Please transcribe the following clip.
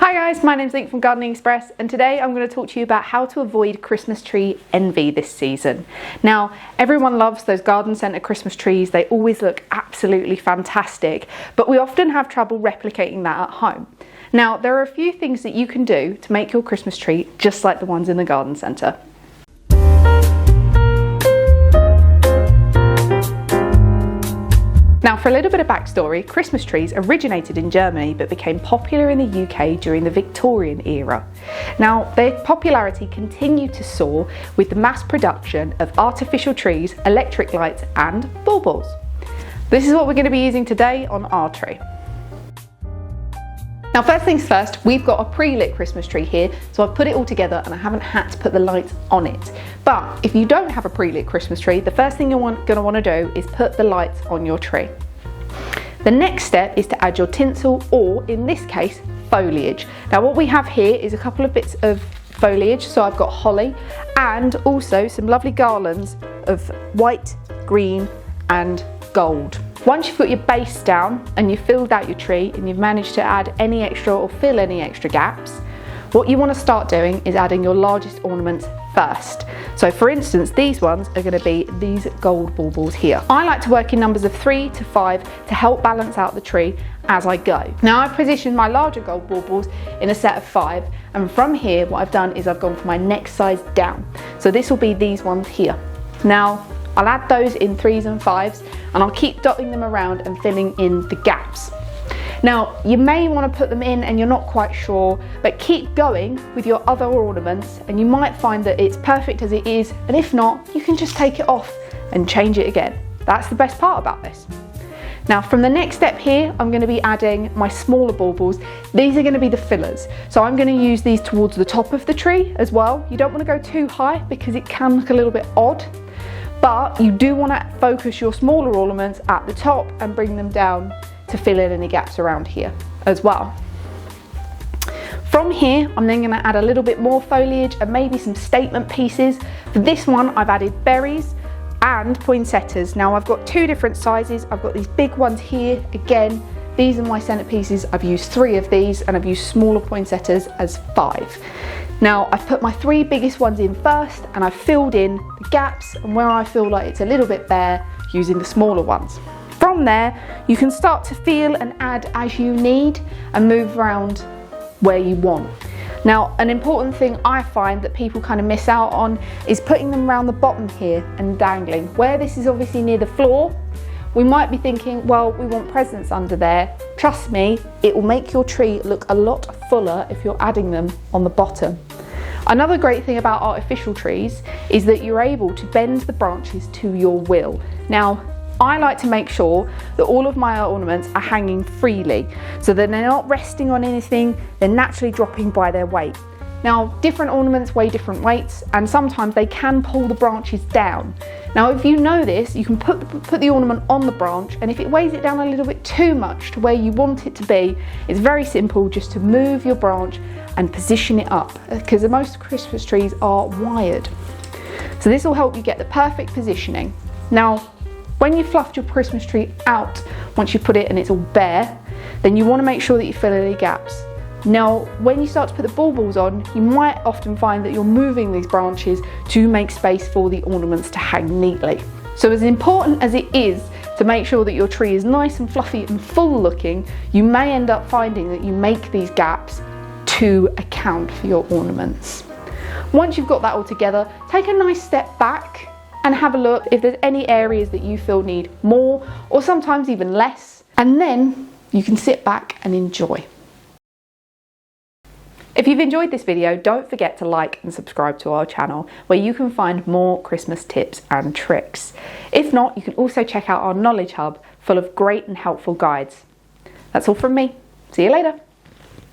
Hi guys, my name's Link from Gardening Express, and today I'm going to talk to you about how to avoid Christmas tree envy this season. Now, everyone loves those garden centre Christmas trees. They always look absolutely fantastic, but we often have trouble replicating that at home. Now, there are a few things that you can do to make your Christmas tree just like the ones in the garden centre. Now, for a little bit of backstory, Christmas trees originated in Germany but became popular in the UK during the Victorian era. Now, their popularity continued to soar with the mass production of artificial trees, electric lights and baubles. This is what we're going to be using today on our tree. Now, first things first, we've got a pre-lit Christmas tree here, so I've put it all together and I haven't had to put the lights on it. But if you don't have a pre-lit Christmas tree, the first thing you're going to want to do is put the lights on your tree. The next step is to add your tinsel, or in this case, foliage. Now, what we have here is a couple of bits of foliage, so I've got holly and also some lovely garlands of white, green and gold. Once you've got your base down and you've filled out your tree and you've managed to add any extra or fill any extra gaps, what you want to start doing is adding your largest ornaments first. So for instance, these ones are going to be these gold baubles here. I like to work in numbers of 3 to 5 to help balance out the tree as I go. Now, I've positioned my larger gold baubles in a set of 5, and from here what I've done is I've gone for my next size down. So this will be these ones here. Now, I'll add those in 3s and 5s and I'll keep dotting them around and filling in the gaps. Now, you may want to put them in and you're not quite sure, but keep going with your other ornaments and you might find that it's perfect as it is, and if not, you can just take it off and change it again. That's the best part about this. Now, from the next step here, I'm going to be adding my smaller baubles. These are going to be the fillers. So I'm going to use these towards the top of the tree as well. You don't want to go too high because it can look a little bit odd, but you do want to focus your smaller ornaments at the top and bring them down to fill in any gaps around here as well. From here, I'm then going to add a little bit more foliage and maybe some statement pieces. For this one, I've added berries and poinsettias. Now, I've got 2 different sizes. I've got these big ones here. Again, these are my centerpieces. I've used 3 of these and I've used smaller poinsettias as 5. Now, I've put my 3 biggest ones in first and I've filled in the gaps and where I feel like it's a little bit bare, using the smaller ones. From there, you can start to feel and add as you need and move around where you want. Now, an important thing I find that people kind of miss out on is putting them around the bottom here and dangling. Where this is obviously near the floor, we might be thinking, well, we want presents under there. Trust me, it will make your tree look a lot fuller if you're adding them on the bottom. Another great thing about artificial trees is that you're able to bend the branches to your will. Now, I like to make sure that all of my ornaments are hanging freely so that they're not resting on anything, they're naturally dropping by their weight. Now, different ornaments weigh different weights and sometimes they can pull the branches down. Now, if you know this, you can put the ornament on the branch, and if it weighs it down a little bit too much to where you want it to be, it's very simple just to move your branch and position it up, because most Christmas trees are wired. So this will help you get the perfect positioning. Now, when you've fluffed your Christmas tree out, once you put it and it's all bare, then you want to make sure that you fill any gaps. Now, when you start to put the baubles on, you might often find that you're moving these branches to make space for the ornaments to hang neatly. So as important as it is to make sure that your tree is nice and fluffy and full looking, you may end up finding that you make these gaps to account for your ornaments. Once you've got that all together, take a nice step back and have a look if there's any areas that you feel need more or sometimes even less, and then you can sit back and enjoy. If you've enjoyed this video, don't forget to like and subscribe to our channel where you can find more Christmas tips and tricks. If not, you can also check out our Knowledge Hub full of great and helpful guides. That's all from me. See you later.